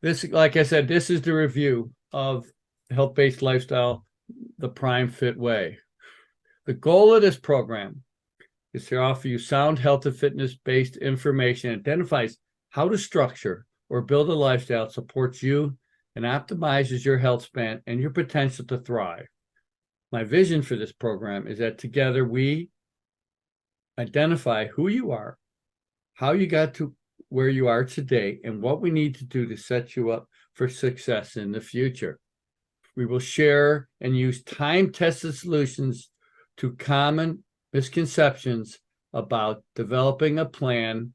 This, like I said, this is the review of health-based lifestyle, the Prime Fit Way. The goal of this program is to offer you sound health and fitness-based information, identifies how to structure or build a lifestyle that supports you and optimizes your health span and your potential to thrive. My vision for this program is that together we identify who you are, how you got to where you are today, and what we need to do to set you up for success in the future. We will share and use time-tested solutions to common misconceptions about developing a plan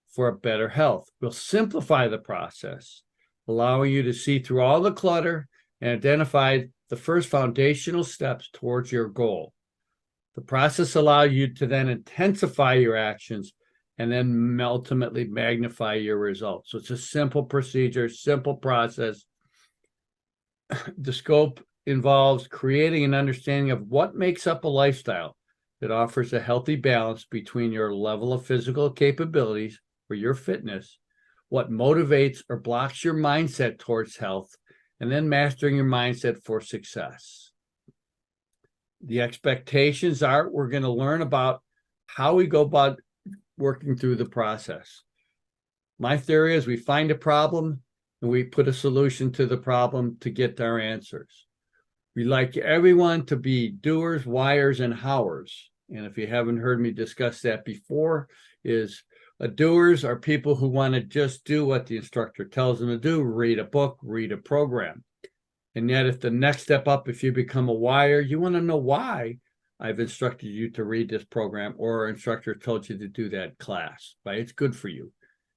for a better health. We'll simplify the process, allowing you to see through all the clutter and identify the first foundational steps towards your goal. The process allows you to then intensify your actions and then ultimately magnify your results. So it's a simple procedure, simple process. The scope involves creating an understanding of what makes up a lifestyle that offers a healthy balance between your level of physical capabilities or your fitness, what motivates or blocks your mindset towards health, and then mastering your mindset for success. The expectations are we're going to learn about how we go about working through the process. My theory is we find a problem and we put a solution to the problem to get our answers. We like everyone to be doers, whyers, and howers. And if you haven't heard me discuss that before, is doers are people who want to just do what the instructor tells them to do, read a book, read a program. And yet if the next step up, if you become a whyer, you want to know why I've instructed you to read this program or our instructor told you to do that class, right? It's good for you.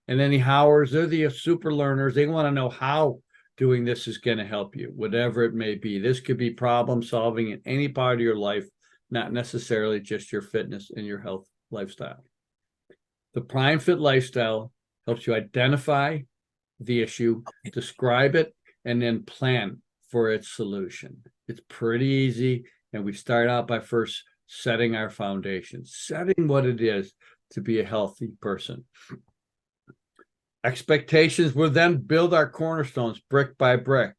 And then the howers, they're the super learners. They want to know how doing this is going to help you, whatever it may be. This could be problem solving in any part of your life, not necessarily just your fitness and your health lifestyle. The Prime Fit lifestyle helps you identify the issue, describe it, and then plan for its solution. It's pretty easy. And we start out by first setting our foundation, setting what it is to be a healthy person. Expectations will then build our cornerstones brick by brick.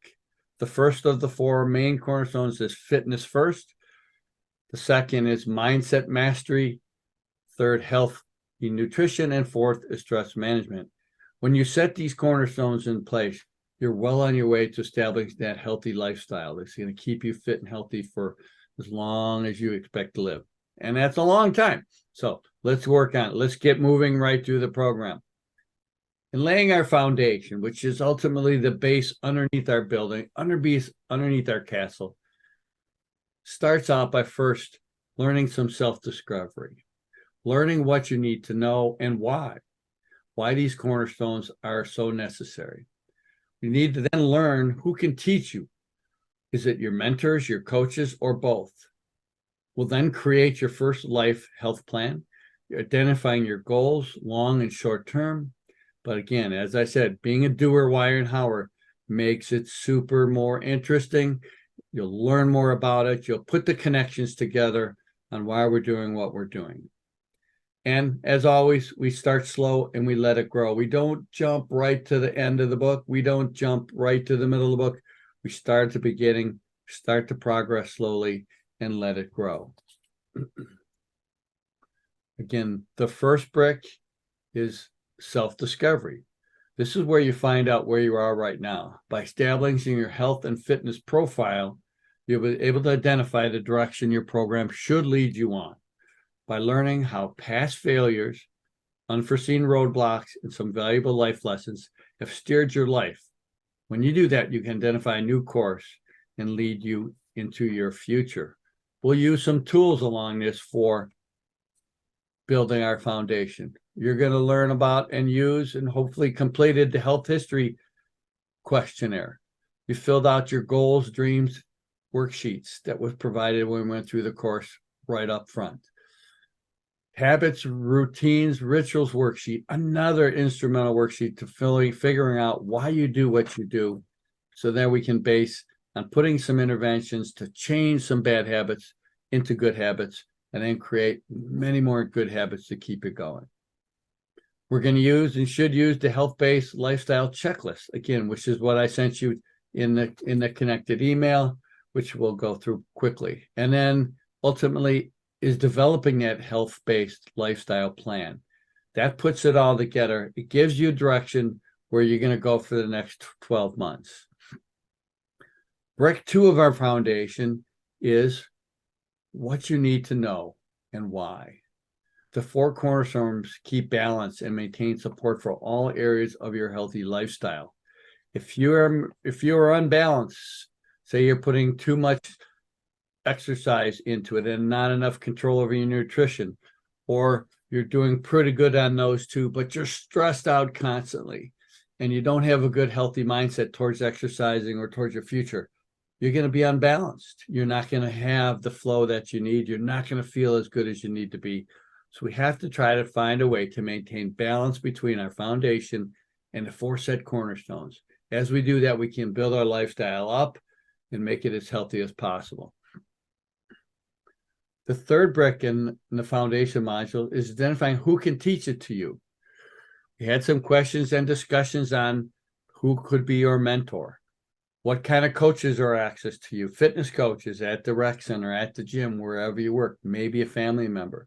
The first of the four main cornerstones is fitness first. The second is mindset mastery. Third, health and nutrition. And fourth is stress management. When you set these cornerstones in place, you're well on your way to establishing that healthy lifestyle that's going to keep you fit and healthy for as long as you expect to live. And that's a long time. So let's work on it. Let's get moving right through the program. And laying our foundation, which is ultimately the base underneath our building, underneath our castle, starts out by first learning some self-discovery, learning what you need to know and why these cornerstones are so necessary. You need to then learn who can teach you. Is it your mentors, your coaches, or both? We'll then create your first life health plan. You're identifying your goals, long and short term. But again, as I said, being a doer, wire, and hower makes it super more interesting. You'll learn more about it. You'll put the connections together on why we're doing what we're doing. And as always, we start slow and we let it grow. We don't jump right to the end of the book. We don't jump right to the middle of the book. We start at the beginning, start to progress slowly, and let it grow. Again, the first brick is self-discovery. This is where you find out where you are right now. By establishing your health and fitness profile, you'll be able to identify the direction your program should lead you on. By learning how past failures, unforeseen roadblocks, and some valuable life lessons have steered your life. When you do that, you can identify a new course and lead you into your future. We'll use some tools along this for building our foundation. You're going to learn about and use and hopefully completed the health history questionnaire. You filled out your goals, dreams, worksheets that was provided when we went through the course right up front. Habits, routines, rituals worksheet, another instrumental worksheet to figuring out why you do what you do, so that we can base on putting some interventions to change some bad habits into good habits and then create many more good habits to keep it going. We're going to use and should use the health-based lifestyle checklist, again, which is what I sent you in the connected email, which we'll go through quickly. And then ultimately is developing that health-based lifestyle plan. That puts it all together. It gives you direction where you're going to go for the next 12 months. Brick 2 of our foundation is what you need to know and why. The 4 cornerstones keep balance and maintain support for all areas of your healthy lifestyle. If you're unbalanced, say you're putting too much exercise into it and not enough control over your nutrition, or you're doing pretty good on those two, but you're stressed out constantly and you don't have a good healthy mindset towards exercising or towards your future, you're going to be unbalanced. You're not going to have the flow that you need. You're not going to feel as good as you need to be. So we have to try to find a way to maintain balance between our foundation and the 4 set cornerstones. As we do that, we can build our lifestyle up and make it as healthy as possible. The third brick in the foundation module is identifying who can teach it to you. We had some questions and discussions on who could be your mentor. What kind of coaches are access to you? Fitness coaches at the rec center, at the gym, wherever you work, maybe a family member,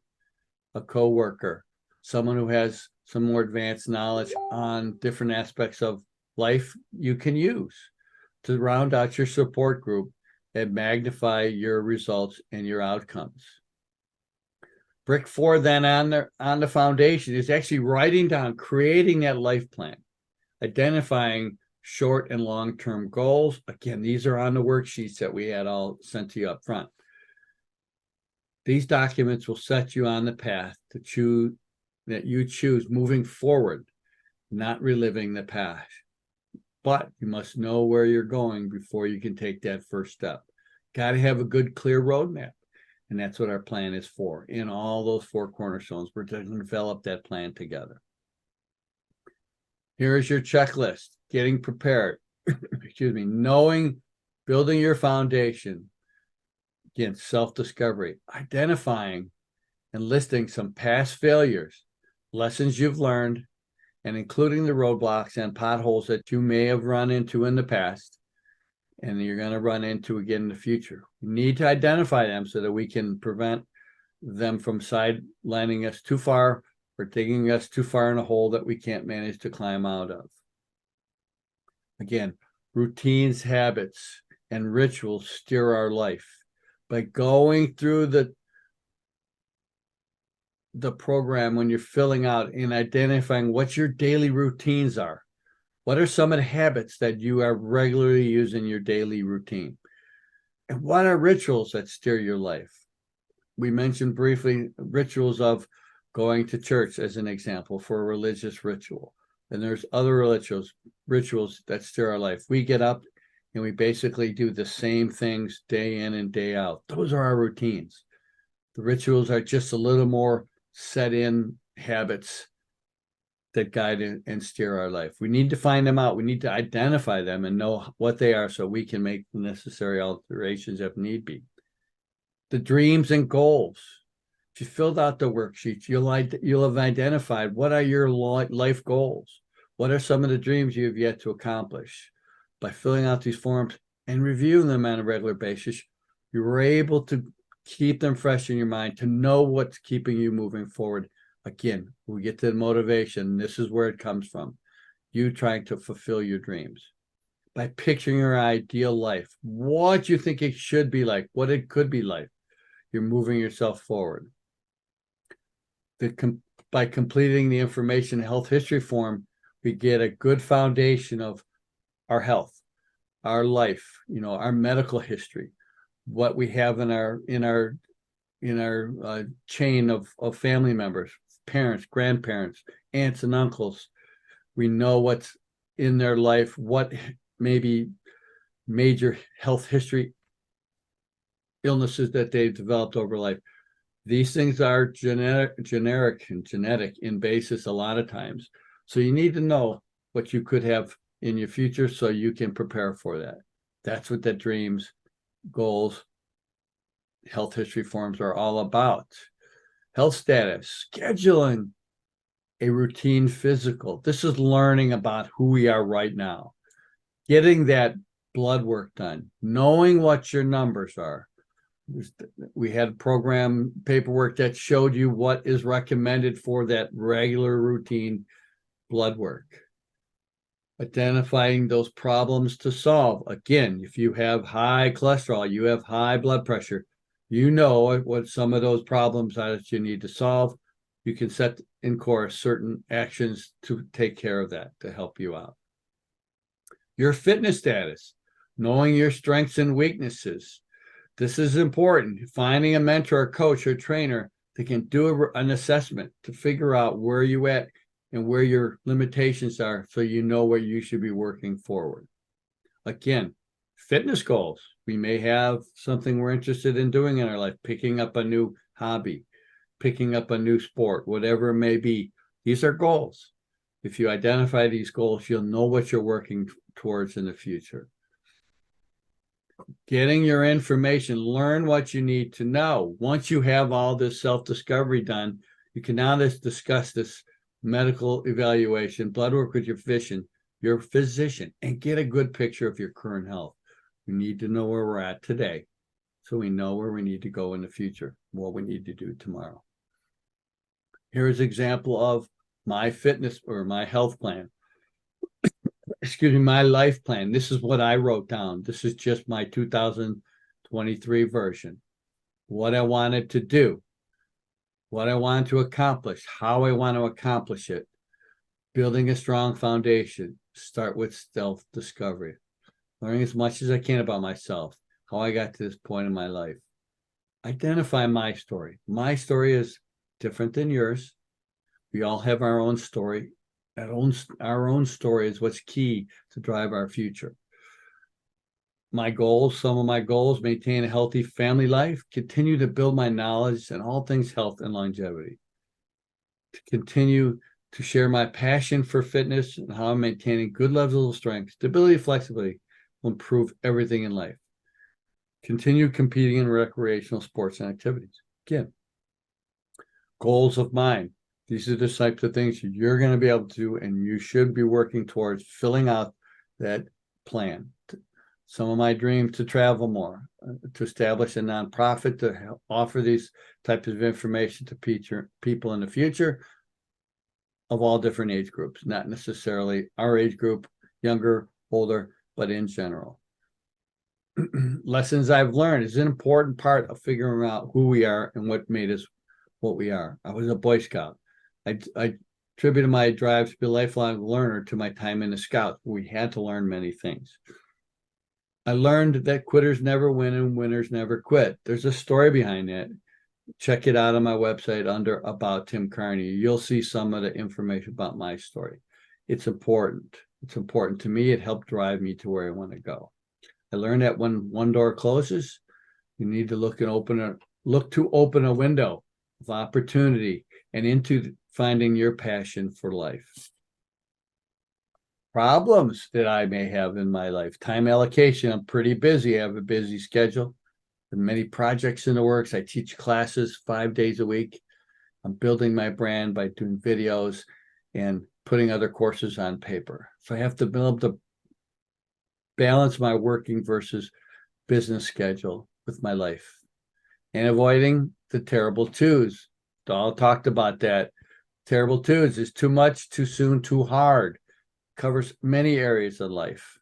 a coworker, someone who has some more advanced knowledge on different aspects of life you can use to round out your support group and magnify your results and your outcomes. Brick 4 then on the foundation is actually writing down, creating that life plan, identifying short and long-term goals. Again, these are on the worksheets that we had all sent to you up front. These documents will set you on the path to choose that you choose moving forward, not reliving the past. But you must know where you're going before you can take that first step. Got to have a good, clear roadmap. And that's what our plan is for. In all those 4 cornerstones, we're going to develop that plan together. Here is your checklist. Getting prepared. Excuse me. Knowing, building your foundation. Again, self-discovery. Identifying and listing some past failures, lessons you've learned, and including the roadblocks and potholes that you may have run into in the past and you're going to run into again in the future. We need to identify them so that we can prevent them from sidelining us too far or digging us too far in a hole that we can't manage to climb out of. Again, routines, habits, and rituals steer our life. By going through the program when you're filling out and identifying what your daily routines are. What are some of the habits that you are regularly using in your daily routine? And what are rituals that steer your life? We mentioned briefly rituals of going to church as an example for a religious ritual. And there's other rituals that steer our life. We get up and we basically do the same things day in and day out. Those are our routines. The rituals are just a little more set in habits that guide and steer our life. We need to find them out. We need to identify them and know what they are so we can make the necessary alterations if need be. The dreams and goals. If you filled out the worksheets, you'll have identified what are your life goals. What are some of the dreams you have yet to accomplish? By filling out these forms and reviewing them on a regular basis, you're able to keep them fresh in your mind, to know what's keeping you moving forward. Again, we get to the motivation. This is where it comes from. You trying to fulfill your dreams. By picturing your ideal life, what you think it should be like, what it could be like, you're moving yourself forward. By completing the information health history form, we get a good foundation of our health, our life, our medical history, what we have in our chain of family members, parents, grandparents, aunts and uncles. We know what's in their life, what maybe major health history illnesses that they've developed over life. These things are generic and genetic in basis a lot of times. So you need to know what you could have in your future so you can prepare for that. That's what the dreams, goals, health history forms are all about. Health status, scheduling a routine physical. This is learning about who we are right now, getting that blood work done, knowing what your numbers are. We had program paperwork that showed you what is recommended for that regular routine blood work. Identifying those problems to solve. Again, if you have high cholesterol, you have high blood pressure, you know what some of those problems are that you need to solve. You can set in course certain actions to take care of that, to help you out. Your fitness status, knowing your strengths and weaknesses. This is important. Finding a mentor, coach, or trainer that can do an assessment to figure out where you at and where your limitations are, so you know where you should be working forward. Again, fitness goals. We may have something we're interested in doing in our life, picking up a new hobby, picking up a new sport, whatever it may be. These are goals. If you identify these goals, you'll know what you're working towards in the future. Getting your information, learn what you need to know. Once you have all this self-discovery done, you can now discuss this medical evaluation, blood work with your physician, and get a good picture of your current health. We need to know where we're at today, so we know where we need to go in the future, what we need to do tomorrow. Here's an example of my fitness or my health plan. Excuse me, my life plan. This is what I wrote down. This is just my 2023 version. What I wanted to do, what I wanted to accomplish, how I want to accomplish it, building a strong foundation. Start with self-discovery, learning as much as I can about myself, how I got to this point in my life. Identify my story. My story is different than yours. We all have our own story. Our own story is what's key to drive our future. My goals, some of my goals: maintain a healthy family life, continue to build my knowledge in all things health and longevity, to continue to share my passion for fitness and how I'm maintaining good levels of strength, stability, flexibility will improve everything in life. Continue competing in recreational sports and activities. Again, goals of mine. These are the types of things you're going to be able to do, and you should be working towards filling out that plan. Some of my dreams: to travel more, to establish a nonprofit to help offer these types of information to people in the future of all different age groups, not necessarily our age group, younger, older, but in general. Lessons I've learned is an important part of figuring out who we are and what made us what we are. I was a Boy Scout. I attributed my drive to be a lifelong learner to my time in the Scouts. We had to learn many things. I learned that quitters never win and winners never quit. There's a story behind that. Check it out on my website under About Tim Carney. You'll see some of the information about my story. It's important. It's important to me. It helped drive me to where I want to go. I learned that when one door closes, you need to look to open a window of opportunity and into finding your passion for life. Problems that I may have in my life: time allocation. I'm pretty busy. I have a busy schedule and many projects in the works. I teach classes 5 days a week. I'm building my brand by doing videos and putting other courses on paper. So I have to be able to balance my working versus business schedule with my life, and avoiding the terrible twos. Dahl talked about that. Terrible twos is too much, too soon, too hard. Covers many areas of life.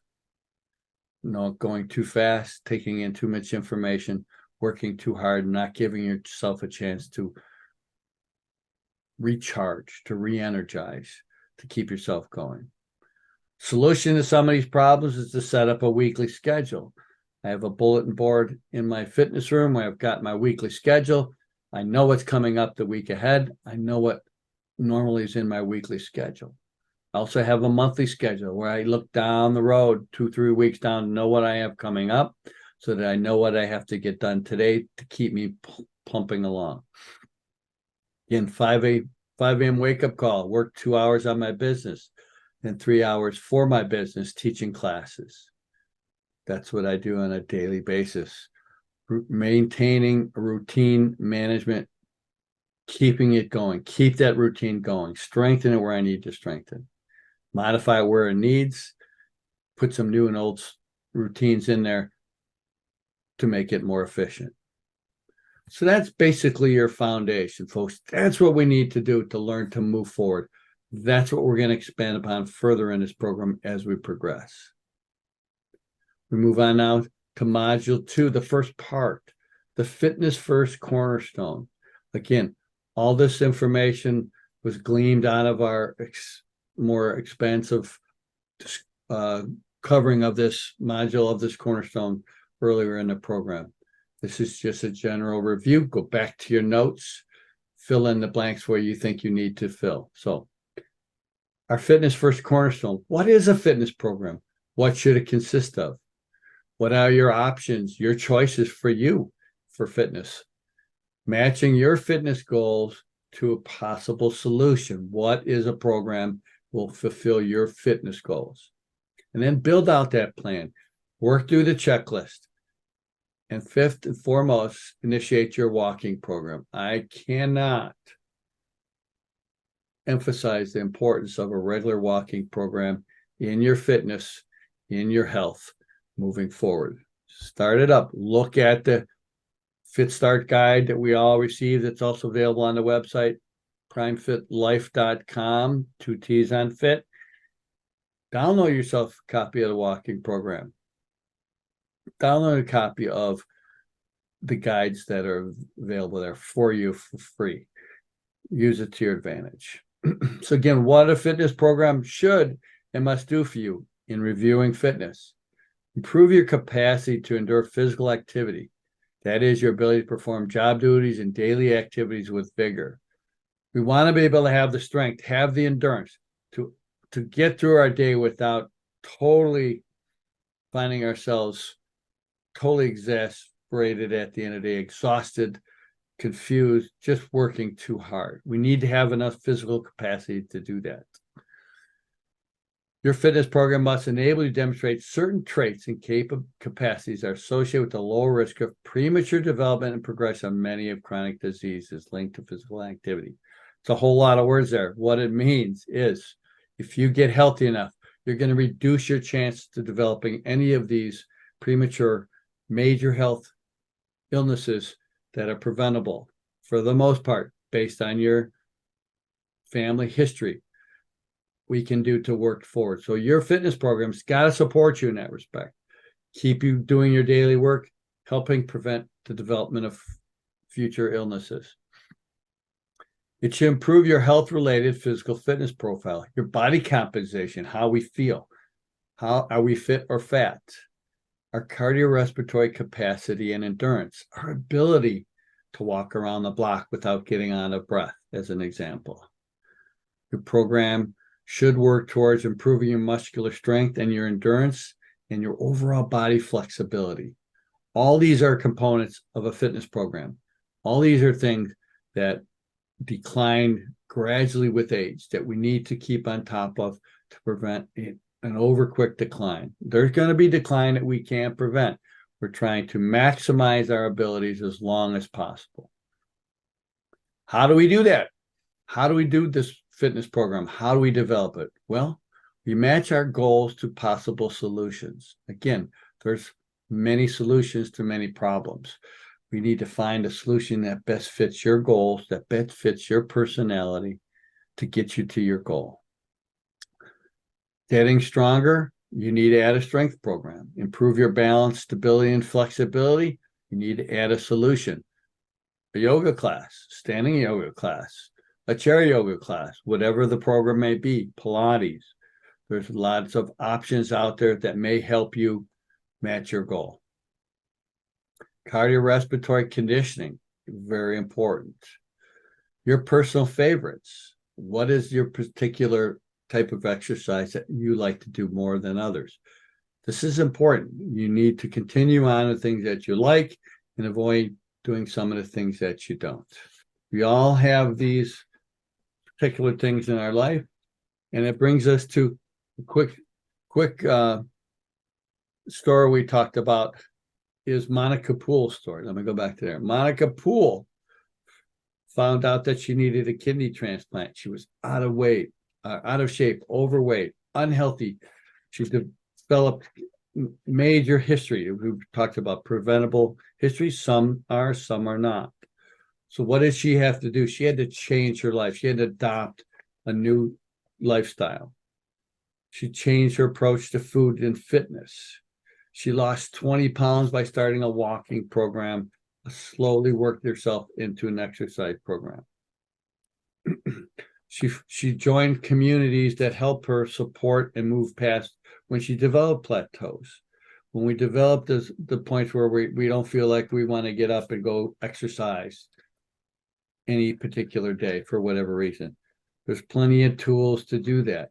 Going too fast, taking in too much information, working too hard, not giving yourself a chance to recharge, to re-energize, to keep yourself going. Solution to some of these problems is to set up a weekly schedule. I have a bulletin board in my fitness room where I've got my weekly schedule. I know what's coming up the week ahead. I know what normally is in my weekly schedule. I also have a monthly schedule where I look down the road 2-3 weeks down to know what I have coming up, so that I know what I have to get done today to keep me pumping along. Again, 5 a.m. wake-up call, work 2 hours on my business and 3 hours for my business teaching classes. That's what I do on a daily basis. Maintaining a routine management keeping it going, keep that routine going, strengthen it where I need to strengthen, modify it where it needs, put some new and old routines in there to make it more efficient. So that's basically your foundation, folks. That's what we need to do to learn to move forward. That's what we're going to expand upon further in this program as we progress. We move on now to Module 2, the first part, the Fitness First Cornerstone. Again, all this information was gleaned out of our more expansive covering of this module of this cornerstone earlier in the program. This is just a general review. Go back to your notes, fill in the blanks where you think you need to fill. So our Fitness First Cornerstone. What is a fitness program? What should it consist of? What are your options, your choices for you for fitness? Matching your fitness goals to a possible solution. What is a program will fulfill your fitness goals? And then build out that plan. Work through the checklist. And fifth and foremost, initiate your walking program. I cannot emphasize the importance of a regular walking program in your fitness, in your health moving forward. Start it up. Look at the Fit Start guide that we all receive. That's also available on the website, PrimeFITTlife.com, 2 T's on fit. Download yourself a copy of the walking program. Download a copy of the guides that are available there for you for free. Use it to your advantage. So again, what a fitness program should and must do for you in reviewing fitness. Improve your capacity to endure physical activity. That is your ability to perform job duties and daily activities with vigor. We want to be able to have the strength, have the endurance to get through our day without totally finding ourselves totally exasperated at the end of the day, exhausted, confused, just working too hard. We need to have enough physical capacity to do that. Your fitness program must enable you to demonstrate certain traits and capacities are associated with the lower risk of premature development and progression of many of chronic diseases linked to physical activity. It's a whole lot of words there. What it means is if you get healthy enough, you're going to reduce your chance to developing any of these premature major health illnesses that are preventable for the most part based on your family history. We can do to work forward. So your fitness program's got to support you in that respect. Keep you doing your daily work, helping prevent the development of future illnesses. It should improve your health-related physical fitness profile, your body composition, how we feel, how are we fit or fat, our cardiorespiratory capacity and endurance, our ability to walk around the block without getting out of breath, as an example. Your program should work towards improving your muscular strength and your endurance and your overall body flexibility. All these are components of a fitness program. All these are things that decline gradually with age that we need to keep on top of to prevent an over quick decline. There's going to be decline that we can't prevent. We're trying to maximize our abilities as long as possible. How do we do that? How do we do this fitness program? How do we develop it? Well, we match our goals to possible solutions. Again, there's many solutions to many problems. We need to find a solution that best fits your goals, that best fits your personality to get you to your goal. Getting stronger, you need to add a strength program. Improve your balance, stability, and flexibility, you need to add a solution. A yoga class, standing yoga class, a chair yoga class, whatever the program may be, Pilates. There's lots of options out there that may help you match your goal. Cardiorespiratory conditioning, very important. Your personal favorites. What is your particular type of exercise that you like to do more than others? This is important. You need to continue on the things that you like and avoid doing some of the things that you don't. We all have these particular things in our life, and it brings us to a quick story we talked about is Monica Poole's story. Let me go back to there. Monica Poole found out that she needed a kidney transplant. She was out of weight, out of shape, overweight, unhealthy. She developed major history. We talked about preventable history. Some are, some are not. So what did she have to do? She had to change her life. She had to adopt a new lifestyle. She changed her approach to food and fitness. She lost 20 pounds by starting a walking program, slowly worked herself into an exercise program. She joined communities that help her support and move past when she developed plateaus. When we develop the points where we don't feel like we want to get up and go exercise any particular day for whatever reason. There's plenty of tools to do that.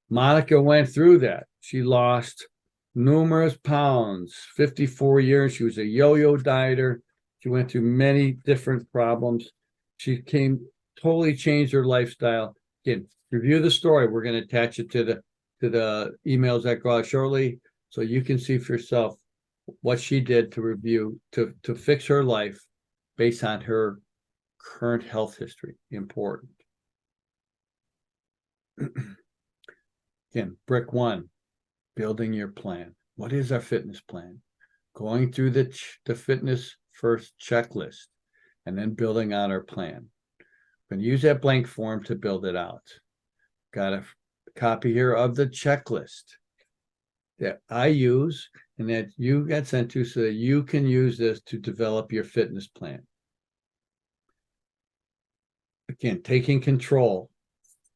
Monica went through that. She lost numerous pounds, 54 years. She was a yo-yo dieter. She went through many different problems. She totally changed her lifestyle. Again, review the story. We're going to attach it to the emails that go out shortly, so you can see for yourself what she did to review, to fix her life based on her current health history. Important. Again, brick one, building your plan. What is our fitness plan? Going through the fitness first checklist and then building out our plan. We're going to use that blank form to build it out. Got a copy here of the checklist that I use and that you got sent to so that you can use this to develop your fitness plan. Again, taking control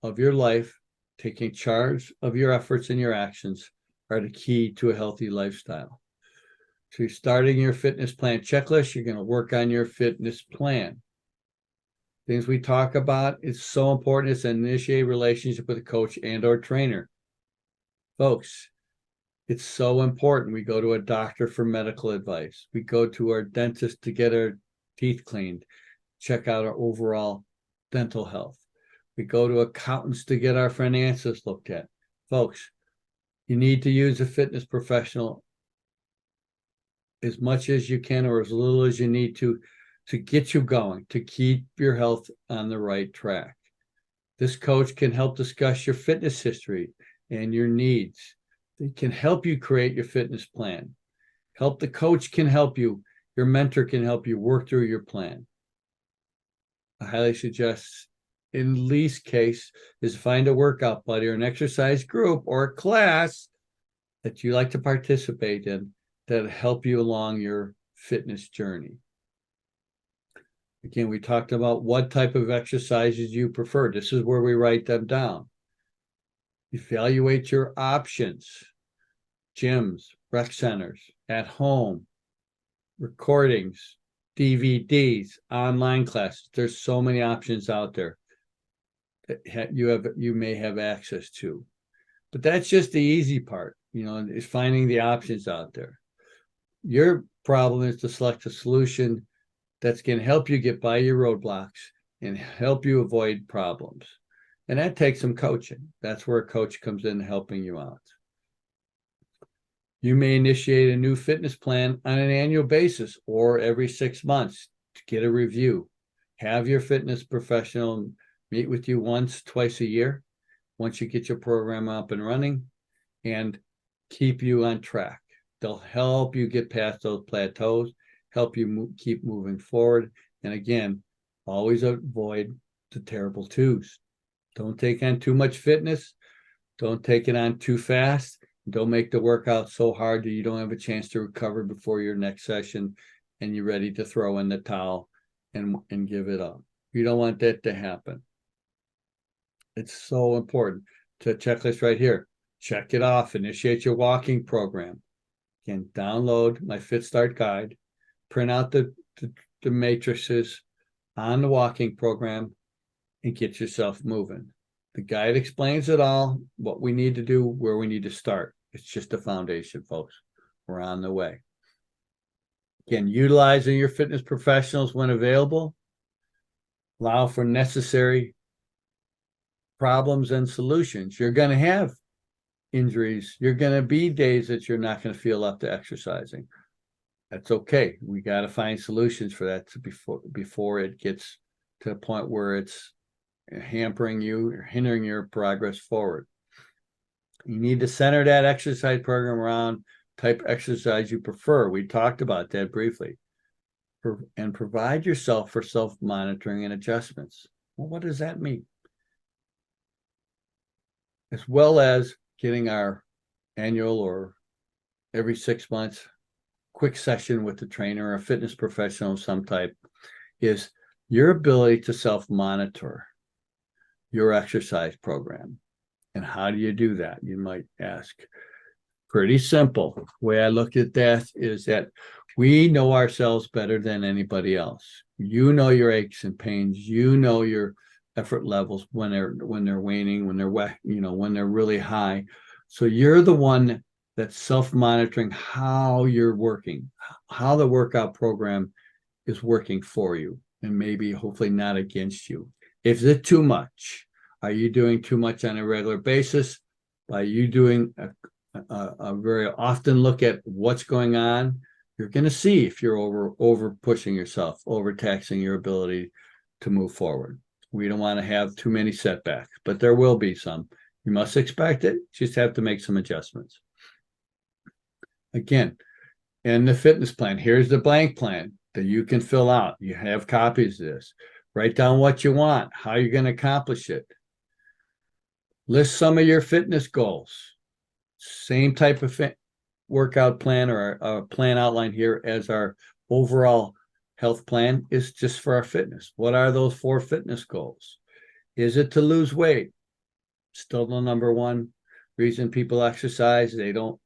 of your life, taking charge of your efforts and your actions are the key to a healthy lifestyle. So you're starting your fitness plan checklist. You're going to work on your fitness plan. Things we talk about, it's so important. It's an initiate relationship with a coach and or trainer. Folks, it's so important. We go to a doctor for medical advice. We go to our dentist to get our teeth cleaned, check out our overall dental health. We go to accountants to get our finances looked at. Folks, you need to use a fitness professional as much as you can or as little as you need to get you going, to keep your health on the right track. This coach can help discuss your fitness history and your needs. They can help you create your fitness plan. The coach can help you. Your mentor can help you work through your plan. I highly suggest, in least case, is find a workout buddy or an exercise group or a class that you like to participate in that'll help you along your fitness journey. Again, we talked about what type of exercises you prefer. This is where we write them down. Evaluate your options. Gyms, rec centers, at home, recordings, DVDs, online classes. There's so many options out there that you may have access to. But that's just the easy part, is finding the options out there. Your problem is to select a solution that's going to help you get by your roadblocks and help you avoid problems. And that takes some coaching. That's where a coach comes in helping you out. You may initiate a new fitness plan on an annual basis or every 6 months to get a review. Have your fitness professional meet with you once, twice a year, once you get your program up and running, and keep you on track. They'll help you get past those plateaus, help you keep moving forward. And again, always avoid the terrible twos. Don't take on too much fitness. Don't take it on too fast. Don't make the workout so hard that you don't have a chance to recover before your next session and you're ready to throw in the towel and give it up. You don't want that to happen. It's so important. To checklist right here. Check it off. Initiate your walking program. Again, download my Fit Start guide. Print out the matrices on the walking program and get yourself moving. The guide explains it all, what we need to do, where we need to start. It's just a foundation, folks. We're on the way. Again, utilizing your fitness professionals when available. Allow for necessary problems and solutions. You're going to have injuries. You're going to be days that you're not going to feel up to exercising. That's okay. We got to find solutions for that before it gets to the point where it's hampering you or hindering your progress forward. You need to center that exercise program around type exercise you prefer. We talked about that briefly. And provide yourself for self-monitoring and adjustments. Well, what does that mean? As well as getting our annual or every 6 months quick session with the trainer or a fitness professional of some type, is your ability to self-monitor your exercise program. And how do you do that? You might ask. Pretty simple. The way I look at that is that we know ourselves better than anybody else. You know your aches and pains. You know your effort levels when they're waning, when they're when they're really high. So you're the one that's self-monitoring how you're working, how the workout program is working for you, and maybe hopefully not against you. Is it too much? Are you doing too much on a regular basis? Are you doing a very often look at what's going on? You're going to see if you're over pushing yourself, overtaxing your ability to move forward. We don't want to have too many setbacks, but there will be some. You must expect it. Just have to make some adjustments. Again, in the fitness plan, here's the blank plan that you can fill out. You have copies of this. Write down what you want, how you're going to accomplish it. List some of your fitness goals. Same type of workout plan or a plan outline here as our overall health plan is just for our fitness. What are those 4 fitness goals? Is it to lose weight? Still the number one reason people exercise. They don't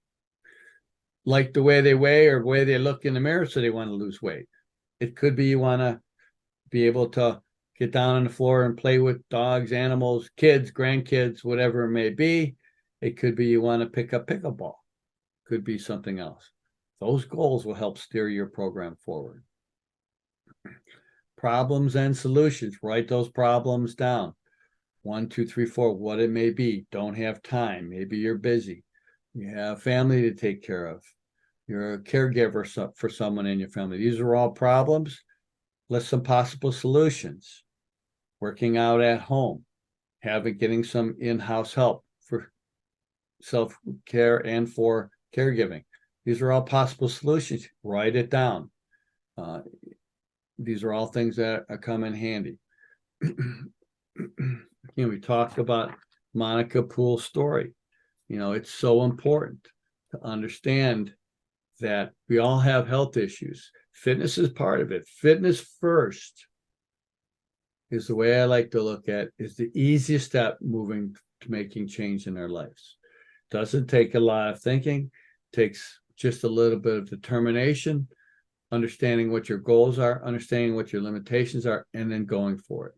like the way they weigh or the way they look in the mirror, so they want to lose weight. It could be you want to be able to get down on the floor and play with dogs, animals, kids, grandkids, whatever it may be. It could be you want to pick up pickleball. Could be something else. Those goals will help steer your program forward. Problems and solutions. Write those problems down. 1, 2, 3, 4, what it may be. Don't have time. Maybe you're busy. You have family to take care of. You're a caregiver for someone in your family. These are all problems. List some possible solutions. Working out at home. Getting some in-house help for self-care and for caregiving. These are all possible solutions. Write it down. These are all things that come in handy. We talked about Monica Poole's story. It's so important to understand that we all have health issues. Fitness is part of it. Fitness first is the way I like to look at is the easiest step moving to making change in our lives. Doesn't take a lot of thinking. Takes just a little bit of determination, understanding what your goals are, understanding what your limitations are, and then going for it.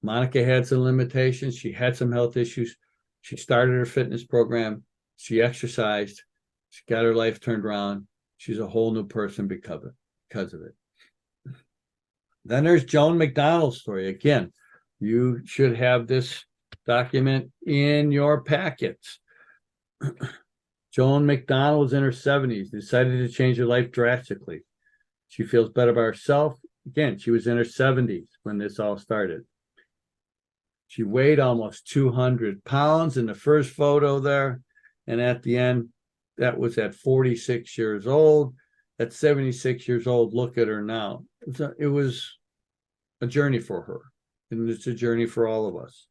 Monica had some limitations. She had some health issues. She started her fitness program. She exercised. She got her life turned around. She's a whole new person because of it. Then there's Joan McDonald's story. Again, you should have this document in your packets. Joan McDonald was in her 70s, decided to change her life drastically. She feels better about herself. Again, she was in her 70s when this all started. She weighed almost 200 pounds in the first photo there. And at the end, that was at 46 years old. At 76 years old, look at her now. It was a journey for her. And it's a journey for all of us.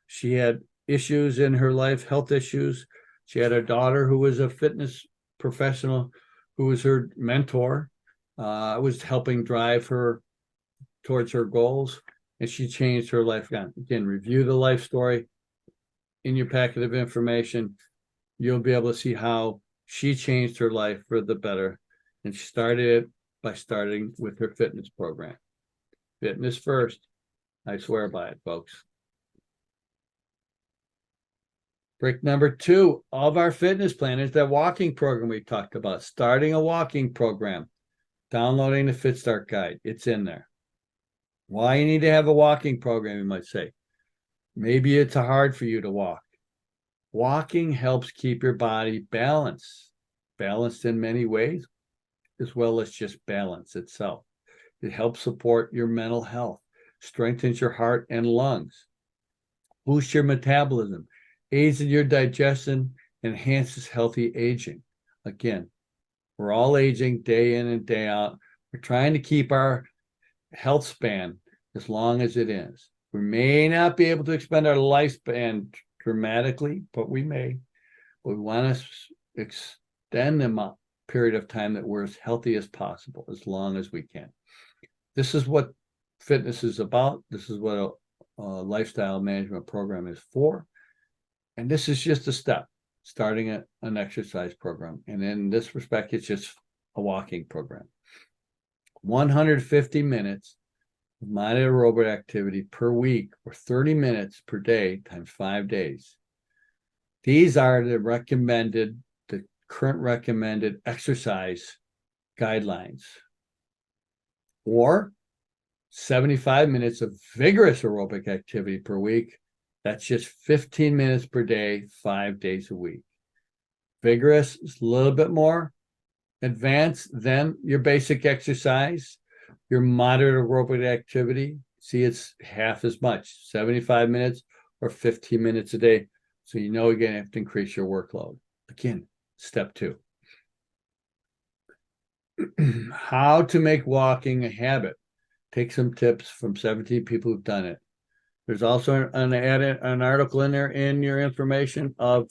She had issues in her life, health issues. She had a daughter who was a fitness professional, who was her mentor, was helping drive her towards her goals. And she changed her life. Again, review the life story in your packet of information. You'll be able to see how she changed her life for the better. And she started it by starting with her fitness program. Fitness first. I swear by it, folks. Brick number 2 of our fitness plan is that walking program we talked about. Starting a walking program. Downloading the Fit Start Guide. It's in there. Why you need to have a walking program, you might say. Maybe it's hard for you to walk. Walking helps keep your body balanced. Balanced in many ways, as well as just balance itself. It helps support your mental health. strengthens your heart and lungs, boosts your metabolism, aids in your digestion, enhances healthy aging. Again, we're all aging day in and day out. We're trying to keep our health span as long as it is. We may not be able to expand our lifespan dramatically, but we may. But we want to extend the period of time that we're as healthy as possible, as long as we can. This is what fitness is about. This is what a lifestyle management program is for. And this is just a step, starting an exercise program. And in this respect, it's just a walking program. 150 minutes of moderate aerobic activity per week, or 30 minutes per day times 5 days. These are the current recommended exercise guidelines. Or 75 minutes of vigorous aerobic activity per week. That's just 15 minutes per day, 5 days a week. Vigorous is a little bit more advanced than your basic exercise. Your moderate aerobic activity, see, it's half as much, 75 minutes or 15 minutes a day. So you know you're going to have to increase your workload. Again, step 2. How to make walking a habit. Take some tips from 17 people who've done it. There's also an article in there in your information of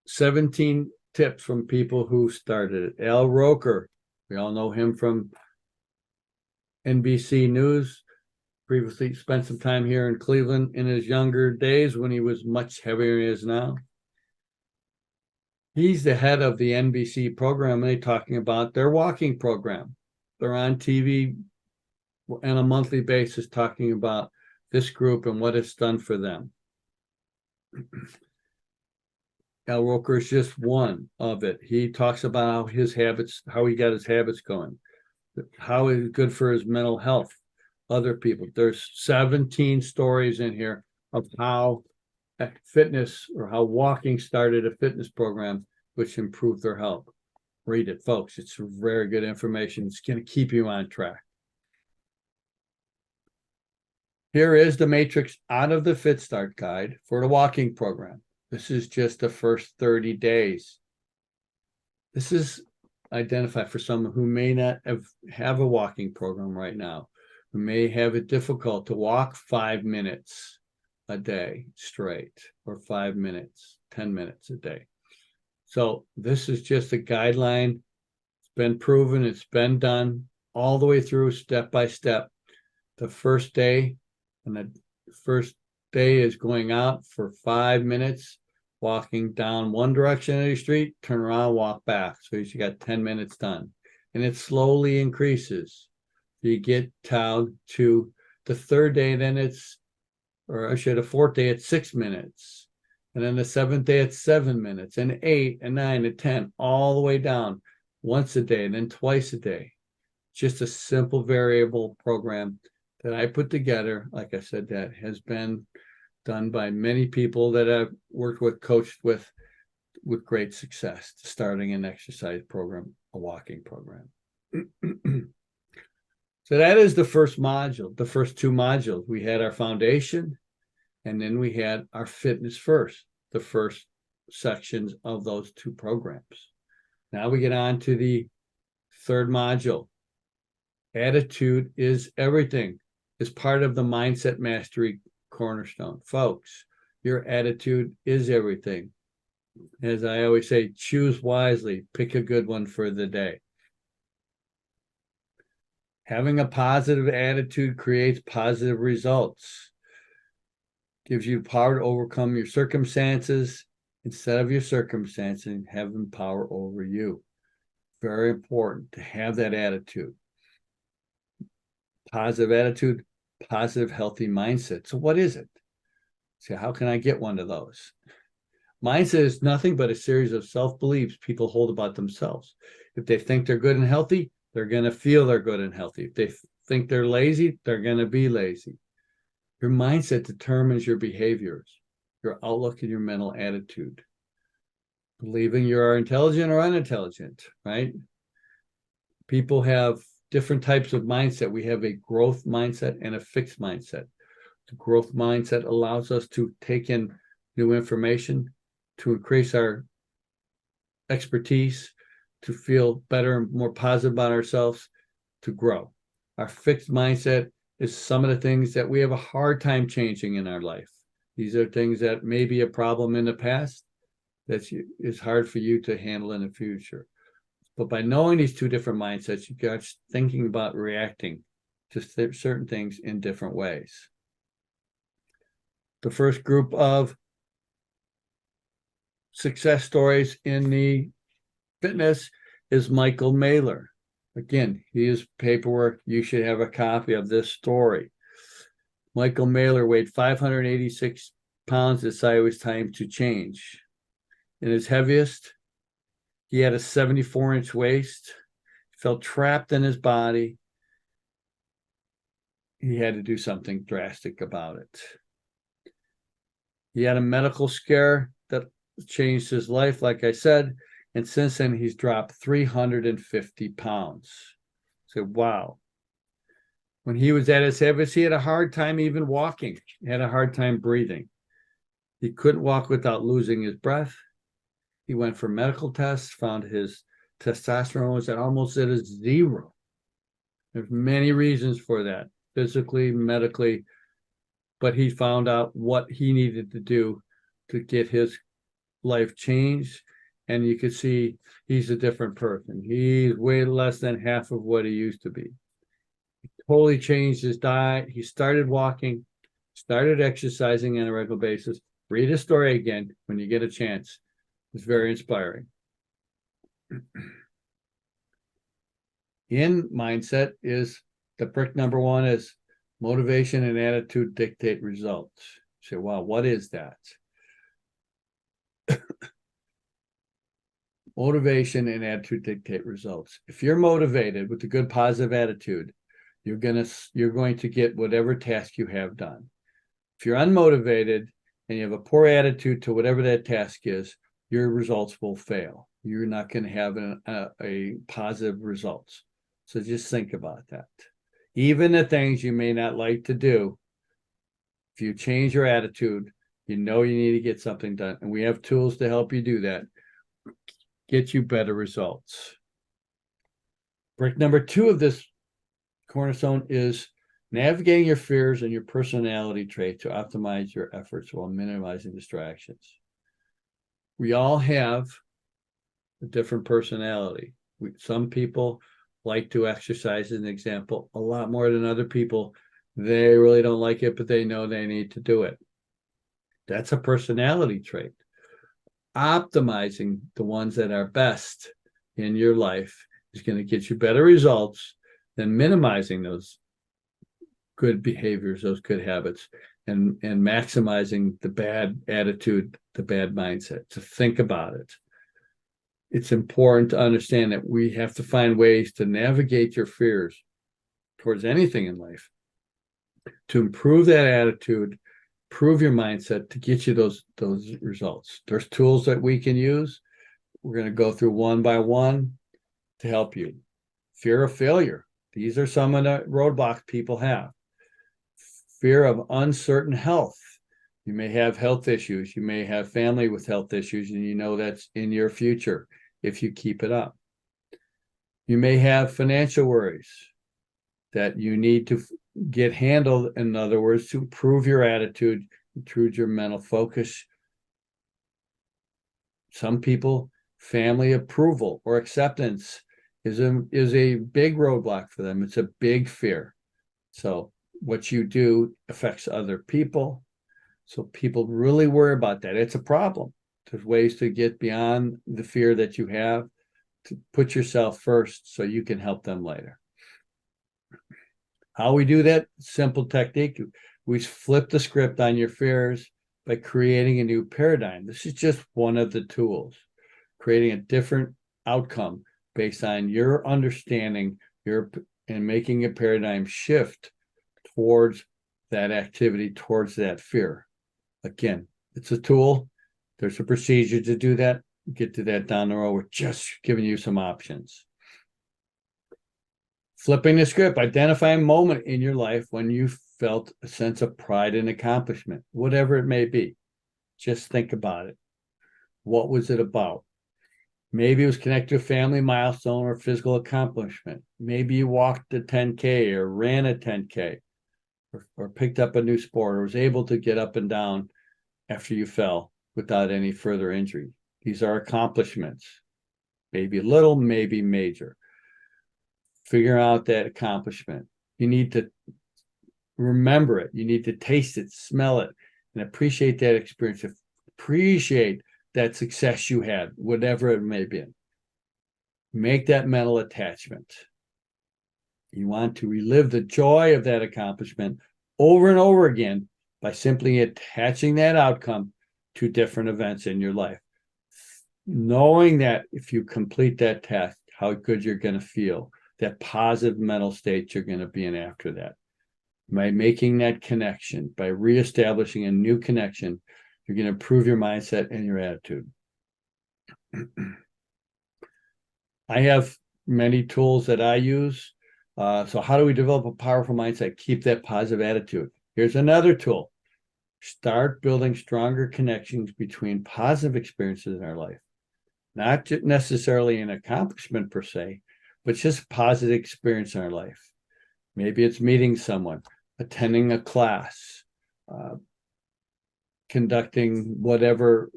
17 tips from people who started it. Al Roker, we all know him from NBC News. Previously spent some time here in Cleveland in his younger days when he was much heavier than he is now. He's the head of the NBC program, and they're talking about their walking program. They're on TV on a monthly basis talking about this group and what it's done for them. Al Roker is just one of it. He talks about how he got his habits going, how it's good for his mental health, other people. There's 17 stories in here of how fitness or how walking started a fitness program which improved their health. Read it, folks. It's very good information. It's going to keep you on track. Here is the matrix out of the Fit Start guide for the walking program. This is just the first 30 days. This is identified for someone who may not have a walking program right now, who may have it difficult to walk 5 minutes a day straight, or 5 minutes, 10 minutes a day. So this is just a guideline. It's been proven, it's been done all the way through, step by step. The first day, and the first day is going out for 5 minutes, walking down one direction of the street, turn around, walk back. So you got 10 minutes done. And it slowly increases. You get down to the third day, then the fourth day it's 6 minutes. And then the 7th day it's 7 minutes, and 8 and 9 and 10, all the way down once a day and then twice a day. Just a simple variable program that I put together, like I said, that has been done by many people that I've worked with, coached with great success, starting an exercise program, a walking program. So that is the first module, the first 2 modules. We had our foundation, and then we had our fitness first, the first sections of those 2 programs. Now we get on to the third module. Attitude is everything. It's part of the Mindset Mastery Cornerstone. Folks, your attitude is everything. As I always say, choose wisely, pick a good one for the day. Having a positive attitude creates positive results. Gives you power to overcome your circumstances instead of your circumstances having power over you. Very important to have that attitude. Positive attitude, positive, healthy mindset. So what is it? So how can I get one of those? Mindset is nothing but a series of self-beliefs people hold about themselves. If they think they're good and healthy, they're going to feel they're good and healthy. If they think they're lazy, they're going to be lazy. Your mindset determines your behaviors, your outlook, and your mental attitude. Believing you are intelligent or unintelligent, right? People have different types of mindset. We have a growth mindset and a fixed mindset. The growth mindset allows us to take in new information, to increase our expertise, to feel better and more positive about ourselves, to grow. Our fixed mindset is some of the things that we have a hard time changing in our life. These are things that may be a problem in the past that is hard for you to handle in the future. But by knowing these two different mindsets, you got thinking about reacting to certain things in different ways. The first group of success stories in the fitness is Michael Mailer. Again, his paperwork, you should have a copy of this story. Michael Mailer weighed 586 pounds, decided it was time to change. In his heaviest, he had a 74-inch waist, felt trapped in his body. He had to do something drastic about it. He had a medical scare that changed his life, like I said, and since then he's dropped 350 pounds. So, wow. When he was at his heaviest, he had a hard time even walking. He had a hard time breathing. He couldn't walk without losing his breath. He went for medical tests, found his testosterone was almost at a 0. There's many reasons for that, physically, medically, but he found out what he needed to do to get his life changed. And you could see he's a different person. He's way less than half of what he used to be. He totally changed his diet. He started walking, started exercising on a regular basis. Read his story again when you get a chance. It's very inspiring. In mindset is the brick number 1 is motivation and attitude dictate results. You say, wow, what is that? Motivation and attitude dictate results. If you're motivated with a good positive attitude, you're going to get whatever task you have done. If you're unmotivated and you have a poor attitude to whatever that task is, your results will fail. You're not going to have a positive results. So just think about that. Even the things you may not like to do, if you change your attitude, you know you need to get something done. And we have tools to help you do that. Get you better results. Brick number 2 of this cornerstone is navigating your fears and your personality trait to optimize your efforts while minimizing distractions. We all have a different personality. Some people like to exercise, as an example, a lot more than other people. They really don't like it, but they know they need to do it. That's a personality trait. Optimizing the ones that are best in your life is going to get you better results than minimizing those good behaviors, those good habits, and maximizing the bad attitude, the bad mindset. So think about it. It's important to understand that we have to find ways to navigate your fears towards anything in life to improve that attitude, improve your mindset to get you those results. There's tools that we can use. We're going to go through one by one to help you. Fear of failure. These are some of the roadblocks people have. Fear of uncertain health. You may have health issues. You may have family with health issues, and you know that's in your future if you keep it up. You may have financial worries that you need to get handled, in other words, to improve your attitude, improve your mental focus. Some people, family approval or acceptance is a big roadblock for them. It's a big fear. So what you do affects other people. So people really worry about that. It's a problem. There's ways to get beyond the fear that you have, to put yourself first so you can help them later. How we do that? Simple technique. We flip the script on your fears by creating a new paradigm. This is just one of the tools. Creating a different outcome based on your understanding, and making a paradigm shift towards that activity, towards that fear. Again, it's a tool. There's a procedure to do that. Get to that down the road. We're just giving you some options. Flipping the script, identify a moment in your life when you felt a sense of pride and accomplishment, whatever it may be. Just think about it. What was it about? Maybe it was connected to a family milestone or physical accomplishment. Maybe you walked a 10K or ran a 10K or picked up a new sport or was able to get up and down after you fell without any further injury. These are accomplishments. Maybe little, maybe major. Figure out that accomplishment. You need to remember it. You need to taste it, smell it, and appreciate that experience. Appreciate that success you had, whatever it may be. Make that mental attachment. You want to relive the joy of that accomplishment over and over again by simply attaching that outcome to different events in your life. Knowing that if you complete that task, how good you're going to feel, that positive mental state you're going to be in after that. By making that connection, by reestablishing a new connection, you're going to improve your mindset and your attitude. I have many tools that I use. So how do we develop a powerful mindset? Keep that positive attitude. Here's another tool. Start building stronger connections between positive experiences in our life. Not necessarily an accomplishment per se, but just a positive experience in our life. Maybe it's meeting someone, attending a class, conducting whatever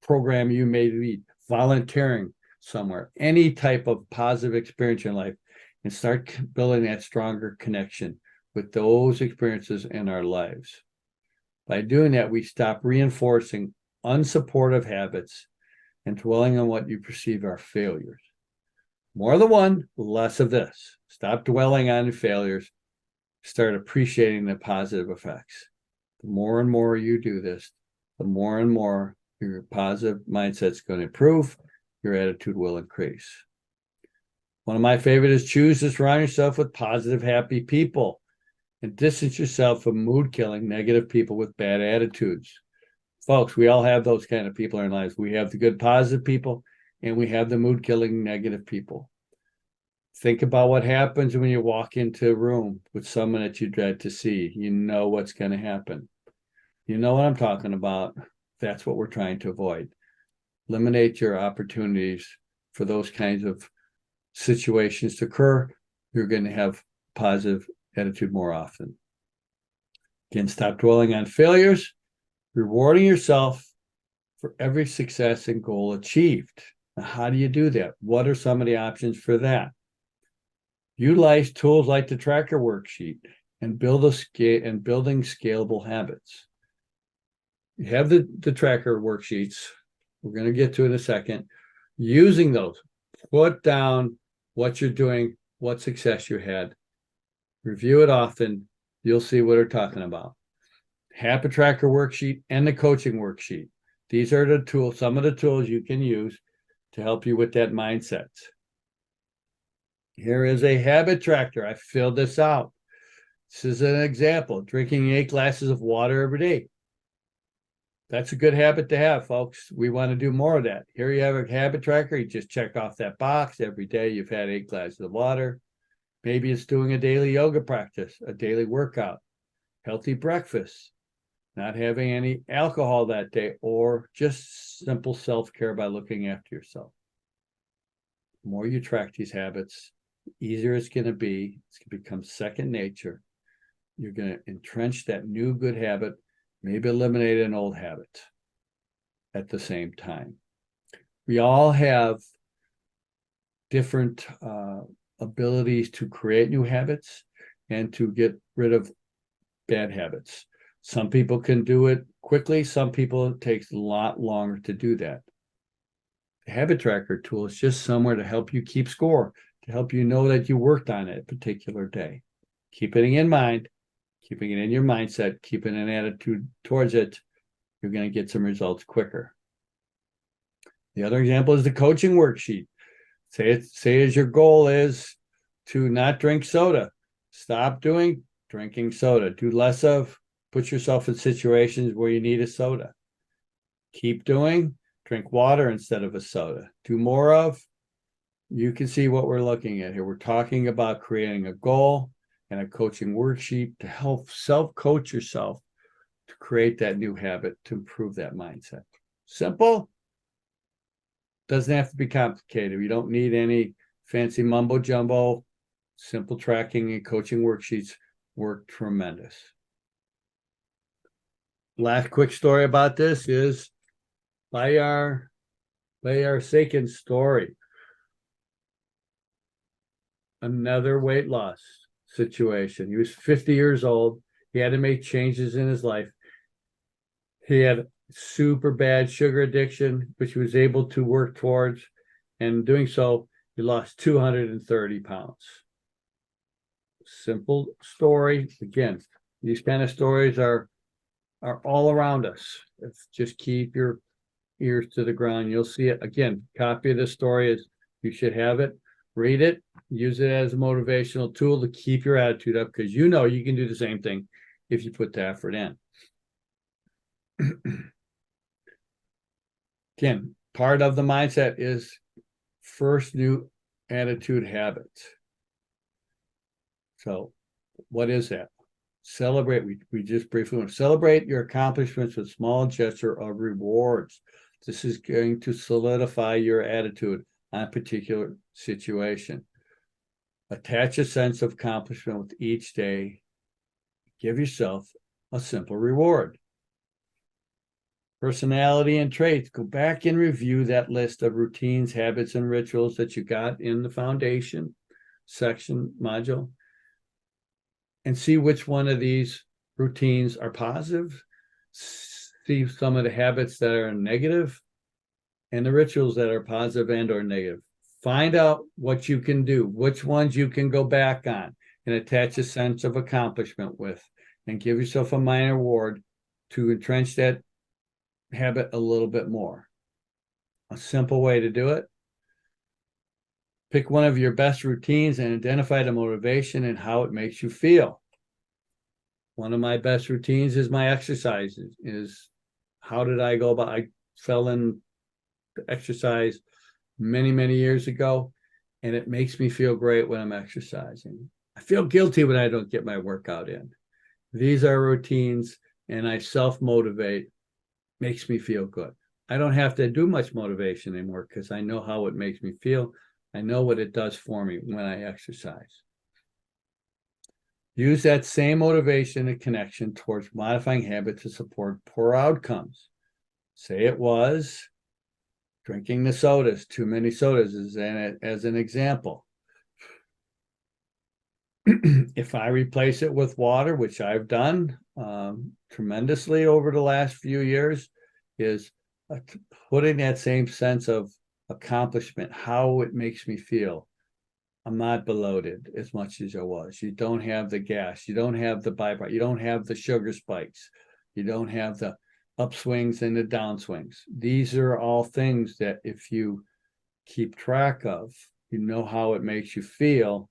program you may lead, volunteering somewhere, any type of positive experience in life, and start building that stronger connection with those experiences in our lives. By doing that, we stop reinforcing unsupportive habits and dwelling on what you perceive are failures. More of the one, less of this. Stop dwelling on the failures. Start appreciating the positive effects. The more and more you do this, the more and more your positive mindset's going to improve, your attitude will increase. One of my favorites is choose to surround yourself with positive, happy people and distance yourself from mood-killing, negative people with bad attitudes. Folks, we all have those kind of people in our lives. We have the good, positive people, and we have the mood-killing, negative people. Think about what happens when you walk into a room with someone that you dread to see. You know what's going to happen. You know what I'm talking about. That's what we're trying to avoid. Eliminate your opportunities for those kinds of situations to occur. You're going to have positive attitude more often. Again, stop dwelling on failures, rewarding yourself for every success and goal achieved. Now, how do you do that? What are some of the options for that? Utilize tools like the tracker worksheet and building scalable habits. You have the tracker worksheets. We're going to get to in a second. Using those, put down what you're doing, what success you had. Review it often. You'll see what we're talking about. Habit tracker worksheet and the coaching worksheet. These are the tools, some of the tools you can use to help you with that mindset. Here is a habit tracker. I filled this out. This is an example, drinking 8 glasses of water every day. That's a good habit to have, folks. We want to do more of that. Here you have a habit tracker. You just check off that box. Every day you've had 8 glasses of water. Maybe it's doing a daily yoga practice, a daily workout, healthy breakfast, not having any alcohol that day, or just simple self-care by looking after yourself. The more you track these habits, the easier it's going to be. It's going to become second nature. You're going to entrench that new good habit, maybe eliminate an old habit at the same time. We all have different abilities to create new habits and to get rid of bad habits. Some people can do it quickly. Some people, it takes a lot longer to do that. The habit tracker tool is just somewhere to help you keep score, to help you know that you worked on it a particular day. Keeping it in mind, keeping it in your mindset, keeping an attitude towards it, you're going to get some results quicker. The other example is the coaching worksheet. Say as your goal is to not drink soda. Stop drinking soda. Do less of, put yourself in situations where you need a soda. Keep drink water instead of a soda. Do more of, you can see what we're looking at here. We're talking about creating a goal and a coaching worksheet to help self-coach yourself to create that new habit, to improve that mindset. Simple. Doesn't have to be complicated. You don't need any fancy mumbo jumbo. Simple tracking and coaching worksheets work tremendous. Last quick story about this is by our second story. Another weight loss situation. He was 50 years old. He had to make changes in his life. He had super bad sugar addiction, which he was able to work towards. And doing so, he lost 230 pounds. Simple story. Again, these kind of stories are all around us. Just keep your ears to the ground. You'll see it. Again, copy of the story is you should have it. Read it. Use it as a motivational tool to keep your attitude up, because you know you can do the same thing if you put the effort in. Again, part of the mindset is first new attitude habits. So what is that? Celebrate. We just briefly went. Celebrate your accomplishments with small gesture of rewards. This is going to solidify your attitude on a particular situation. Attach a sense of accomplishment with each day. Give yourself a simple reward. Personality and traits. Go back and review that list of routines, habits, and rituals that you got in the foundation section module, and see which one of these routines are positive. See some of the habits that are negative and the rituals that are positive and or negative. Find out what you can do, which ones you can go back on and attach a sense of accomplishment with, and give yourself a minor reward to entrench that habit a little bit more. A simple way to do it: pick one of your best routines and identify the motivation and how it makes you feel. One of my best routines is my exercises. Is how did I go about? I fell in exercise many years ago, and it makes me feel great when I'm exercising. I feel guilty when I don't get my workout in. These are routines, and I self-motivate. Makes me feel good. I don't have to do much motivation anymore because I know how it makes me feel. I know what it does for me when I exercise. Use that same motivation and connection towards modifying habits to support poor outcomes. Say it was drinking the sodas, too many sodas as an example. If I replace it with water, which I've done tremendously over the last few years, is putting that same sense of accomplishment, how it makes me feel. I'm not bloated as much as I was. You don't have the gas. You don't have the byproduct. You don't have the sugar spikes. You don't have the upswings and the downswings. These are all things that if you keep track of, you know how it makes you feel.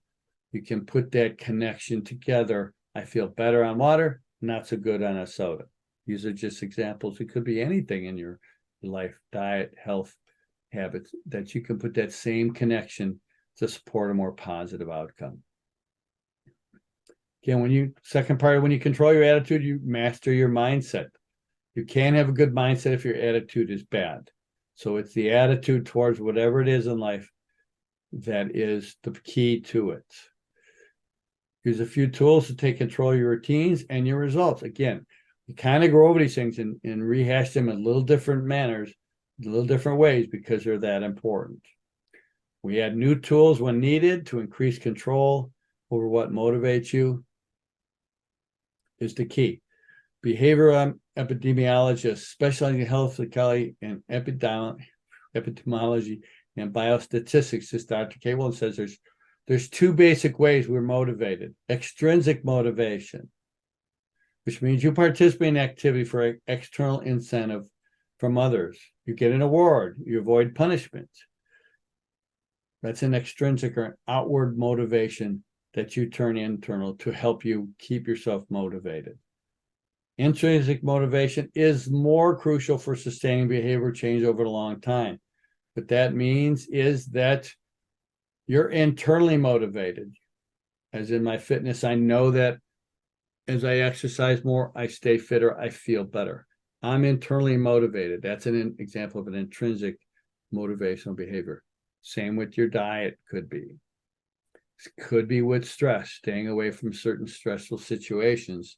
You can put that connection together. I feel better on water, not so good on a soda. These are just examples. It could be anything in your life, diet, health, habits, that you can put that same connection to support a more positive outcome. Again, second part, when you control your attitude, you master your mindset. You can't have a good mindset if your attitude is bad. So it's the attitude towards whatever it is in life that is the key to it. Here's a few tools to take control of your routines and your results. Again, you kind of go over these things and rehash them in a little different manners, a little different ways, because they're that important. We add new tools when needed to increase control over what motivates you is the key. Behavioral epidemiologists specializing in health psychology and epidemiology and biostatistics, as Dr. Cable says, there's two basic ways we're motivated. Extrinsic motivation, which means you participate in activity for external incentive from others. You get an award, you avoid punishment. That's an extrinsic or outward motivation that you turn internal to help you keep yourself motivated. Intrinsic motivation is more crucial for sustaining behavior change over a long time. What that means is that You're internally motivated. As in my fitness, I know that as I exercise more, I stay fitter, I feel better. I'm internally motivated. That's an example of an intrinsic motivational behavior. Same with your diet could be. Could be with stress, staying away from certain stressful situations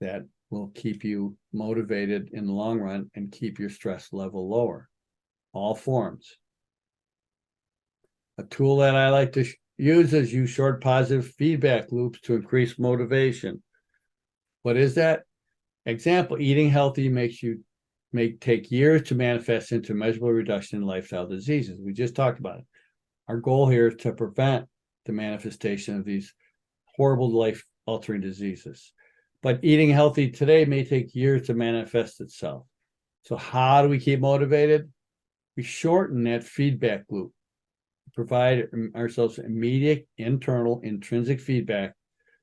that will keep you motivated in the long run and keep your stress level lower. All forms. A tool that I like to use is use short positive feedback loops to increase motivation. What is that? Example, eating healthy may take years to manifest into measurable reduction in lifestyle diseases. We just talked about it. Our goal here is to prevent the manifestation of these horrible life-altering diseases. But eating healthy today may take years to manifest itself. So how do we keep motivated? We shorten that feedback loop, provide ourselves immediate, internal, intrinsic feedback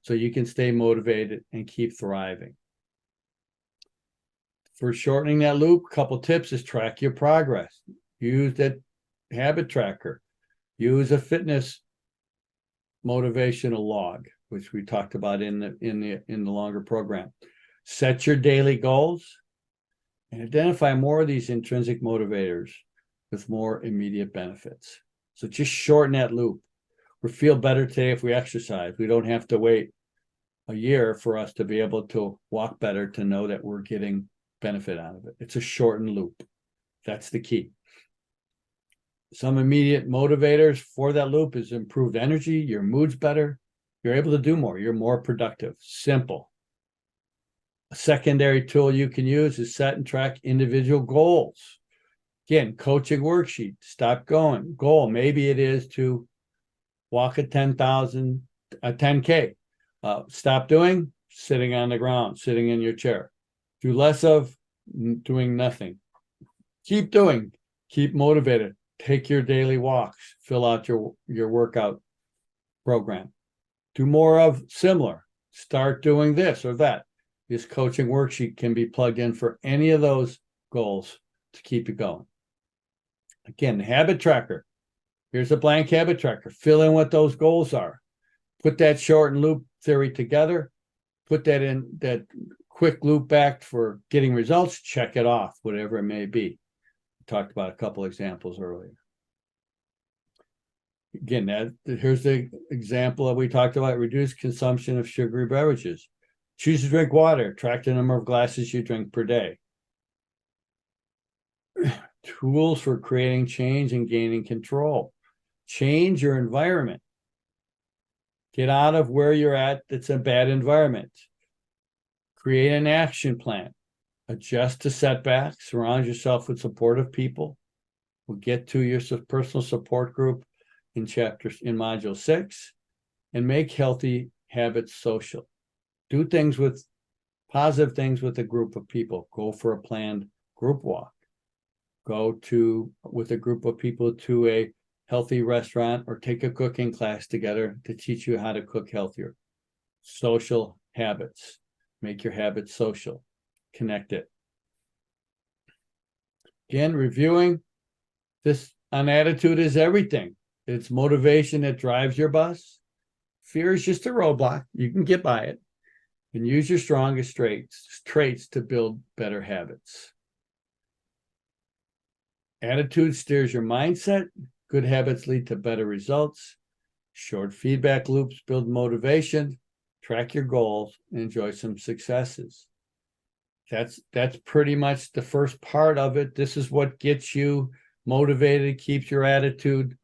so you can stay motivated and keep thriving. For shortening that loop, a couple tips is track your progress. Use that habit tracker. Use a fitness motivational log, which we talked about in the longer program. Set your daily goals and identify more of these intrinsic motivators with more immediate benefits. So just shorten that loop. We feel better today if we exercise. We don't have to wait a year for us to be able to walk better, to know that we're getting benefit out of it. It's a shortened loop. That's the key. Some immediate motivators for that loop is improved energy, your mood's better, you're able to do more, you're more productive. Simple. A secondary tool you can use is set and track individual goals. Again, coaching worksheet, stop going. Goal, maybe it is to walk a 10K. Stop doing, sitting on the ground, sitting in your chair. Do less of doing nothing. Keep doing, keep motivated. Take your daily walks, fill out your workout program. Do more of similar. Start doing this or that. This coaching worksheet can be plugged in for any of those goals to keep you going. Again, habit tracker. Here's a blank habit tracker. Fill in what those goals are. Put that short and loop theory together. Put that in that quick loop back for getting results. Check it off, whatever it may be. Talked about a couple examples earlier. Again, here's the example that we talked about: reduce consumption of sugary beverages. Choose to drink water. Track the number of glasses you drink per day. Tools for creating change and gaining control. Change your environment. Get out of where you're at that's a bad environment. Create an action plan. Adjust to setbacks. Surround yourself with supportive people. We'll get to your personal support group in module 6. And make healthy habits social. Do things with positive things with a group of people. Go for a planned group walk. Go with a group of people to a healthy restaurant or take a cooking class together to teach you how to cook healthier. Social habits. Make your habits social. Connect it. Again, reviewing this on attitude is everything. It's motivation that drives your bus. Fear is just a roadblock. You can get by it. And use your strongest traits to build better habits. Attitude steers your mindset. Good habits lead to better results. Short feedback loops build motivation. Track your goals and enjoy some successes. That's pretty much the first part of it. This is what gets you motivated, keeps your attitude